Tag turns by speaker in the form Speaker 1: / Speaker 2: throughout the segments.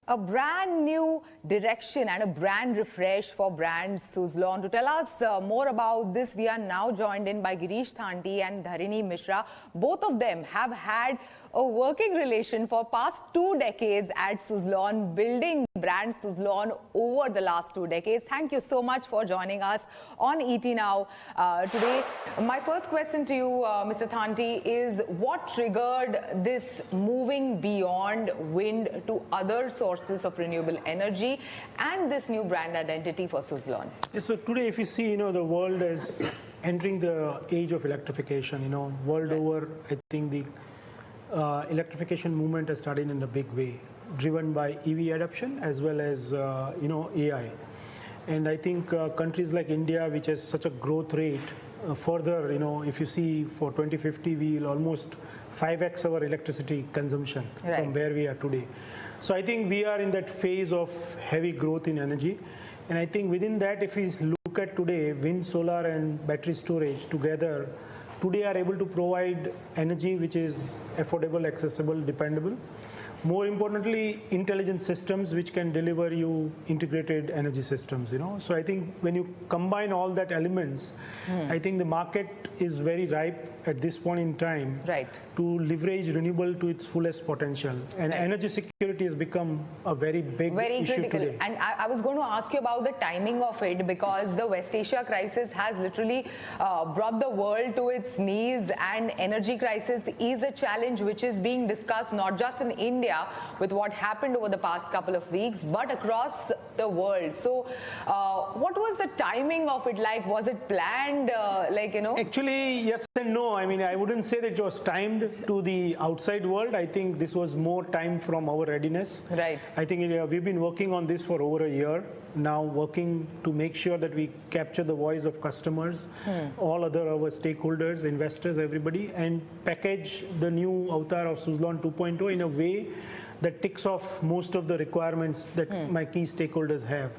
Speaker 1: A brand new direction and a brand refresh for brand Suzlon. To tell us more about this, we are now joined in by Girish Tanti and Dharini Mishra. Both of them have had a working relation for past 2 decades at Suzlon, building brand Suzlon over the last 2 decades. Thank you so much for joining us on ET Now today. My first question to you, Mr. Tanti, is what triggered this moving beyond wind to other sources of renewable energy and this new brand identity for Suzlon?
Speaker 2: Yeah, so today, if you see, the world is entering the age of electrification. World over, I think the electrification movement has started in a big way, driven by EV adoption as well as AI. And I think countries like India, which has such a growth rate, further, if you see for 2050, we will almost 5x our electricity consumption from where we are today. So I think we are in that phase of heavy growth in energy. And I think within that, if we look at today, wind, solar and battery storage together, today are able to provide energy which is affordable, accessible, dependable. More importantly, intelligent systems which can deliver you integrated energy systems, So I think when you combine all that elements, I think the market is very ripe at this point in time to leverage renewable to its fullest potential. And energy security has become a very big issue
Speaker 1: critical
Speaker 2: today.
Speaker 1: And I was going to ask you about the timing of it, because the West Asia crisis has literally brought the world to its knees, and energy crisis is a challenge which is being discussed not just in India with what happened over the past couple of weeks, but across the world. So what was the timing of it like? Was it planned,
Speaker 2: Actually, yes and no. I mean, I wouldn't say that it was timed to the outside world. I think this was more time from our readiness.
Speaker 1: Right.
Speaker 2: I think we've been working on this for over a year now, working to make sure that we capture the voice of customers, all our stakeholders, investors, everybody, and package the new avatar of Suzlon 2.0 in a way that ticks off most of the requirements that my key stakeholders have.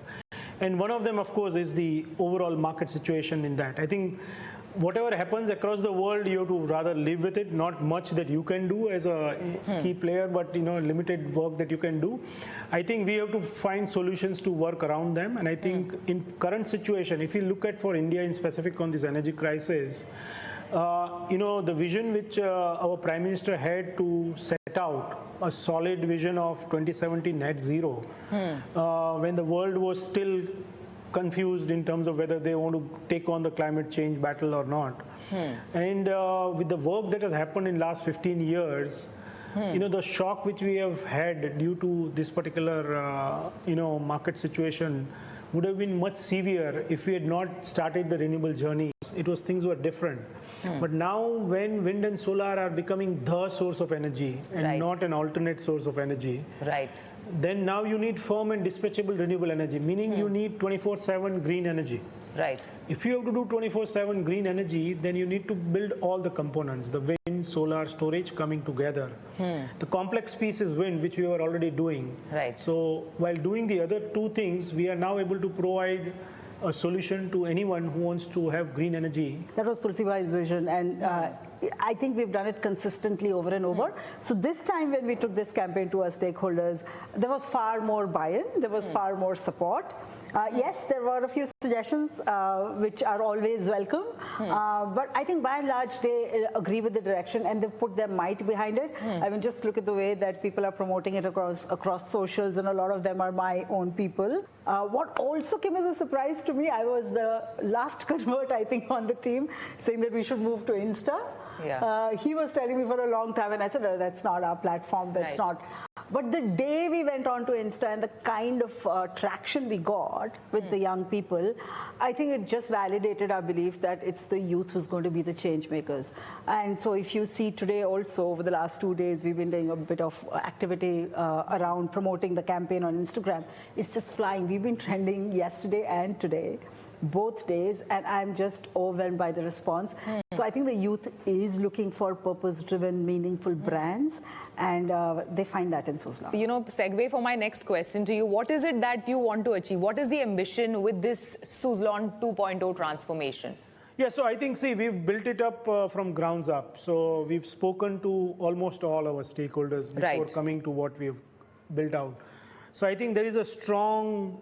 Speaker 2: And one of them, of course, is the overall market situation in that. I think whatever happens across the world, you have to rather live with it. Not much that you can do as a key player, but limited work that you can do. I think we have to find solutions to work around them. And I think in current situation, if you look at for India in specific on this energy crisis, the vision which our Prime Minister had to set out, a solid vision of 2070 net zero, when the world was still confused in terms of whether they want to take on the climate change battle or not. And with the work that has happened in last 15 years, the shock which we have had due to this particular, market situation would have been much severe if we had not started the renewable journey. Things were different. But now when wind and solar are becoming the source of energy and not an alternate source of energy, then now you need firm and dispatchable renewable energy, meaning you need 24/7 green energy. If you have to do 24/7 green energy, then you need to build all the components, the wind, solar, storage coming together. The complex piece is wind, which we were already doing. So while doing the other two things, we are now able to provide a solution to anyone who wants to have green energy.
Speaker 3: That was Tulsibai's vision, and I think we've done it consistently over and over. So this time when we took this campaign to our stakeholders, there was far more buy-in, there was far more support. Yes, there were a few suggestions which are always welcome, but I think by and large they agree with the direction and they've put their might behind it. I mean, just look at the way that people are promoting it across socials, and a lot of them are my own people. What also came as a surprise to me, I was the last convert, I think, on the team, saying that we should move to Insta. He was telling me for a long time, and I said, "Oh, that's not our platform, that's not." But the day we went on to Insta and the kind of traction we got with the young people, I think it just validated our belief that it's the youth who's going to be the change makers. And so if you see today also, over the last 2 days, we've been doing a bit of activity around promoting the campaign on Instagram. It's just flying. We've been trending yesterday and today, both days, and I'm just overwhelmed by the response. So I think the youth is looking for purpose-driven, meaningful brands, and they find that in Suzlon.
Speaker 1: Segue for my next question to you. What is it that you want to achieve? What is the ambition with this Suzlon 2.0 transformation?
Speaker 2: Yeah, so I think, we've built it up from grounds up. So we've spoken to almost all our stakeholders before coming to what we've built out. So I think there is a strong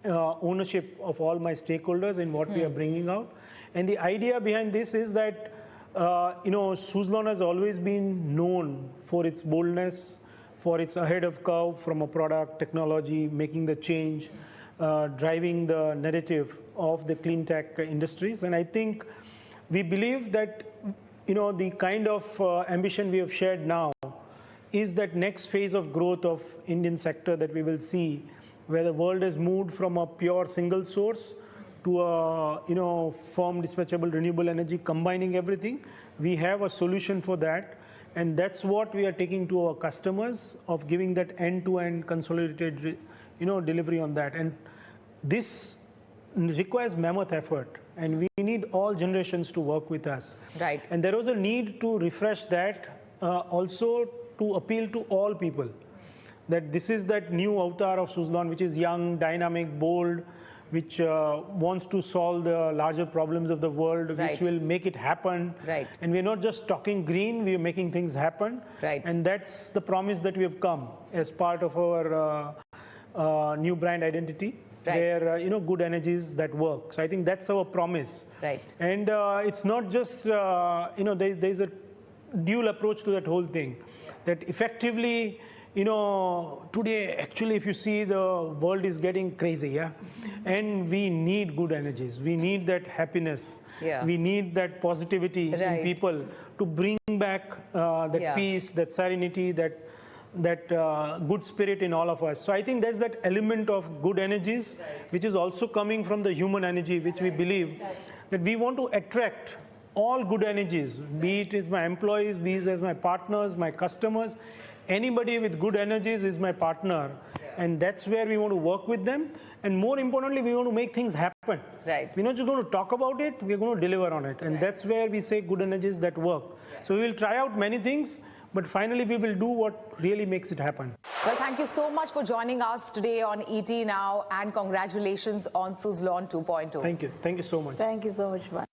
Speaker 2: ownership of all my stakeholders in what we are bringing out. And the idea behind this is that, Suzlon has always been known for its boldness, for its ahead of curve from a product, technology, making the change, driving the narrative of the clean tech industries. And I think we believe that, the kind of ambition we have shared now is that next phase of growth of Indian sector that we will see, where the world has moved from a pure single source to a firm dispatchable renewable energy, combining everything. We have a solution for that, and that's what we are taking to our customers, of giving that end-to-end consolidated delivery on that. And this requires mammoth effort, and we need all generations to work with us.
Speaker 1: Right.
Speaker 2: And there was a need to refresh that, also to appeal to all people, that this is that new avatar of Suzlon, which is young, dynamic, bold, which wants to solve the larger problems of the world,
Speaker 1: Right.
Speaker 2: which will make it happen.
Speaker 1: Right.
Speaker 2: And we're not just talking green, we are making things happen.
Speaker 1: Right.
Speaker 2: And that's the promise that we have come as part of our new brand identity.
Speaker 1: Right.
Speaker 2: Where, good energies that work. So I think that's our promise.
Speaker 1: Right.
Speaker 2: And it's not just, there's a dual approach to that whole thing. That effectively, today, actually, if you see, the world is getting crazy, yeah? And we need good energies. We need that happiness.
Speaker 1: Yeah.
Speaker 2: We need that positivity
Speaker 1: Right.
Speaker 2: in people to bring back that
Speaker 1: Yeah.
Speaker 2: peace, that serenity, that good spirit in all of us. So I think there's that element of good energies, which is also coming from the human energy, which we believe that we want to attract all good energies, be it is my employees, be it as my partners, my customers. Anybody with good energies is my partner, and that's where we want to work with them. And more importantly, we want to make things happen.
Speaker 1: Right.
Speaker 2: We're not just going to talk about it, we're going to deliver on it. And that's where we say good energies that work. So we will try out many things, but finally we will do what really makes it happen.
Speaker 1: Well, thank you so much for joining us today on ET Now, and congratulations on Suzlon 2.0.
Speaker 2: Thank you. Thank you so much.
Speaker 3: Thank you so much, Van.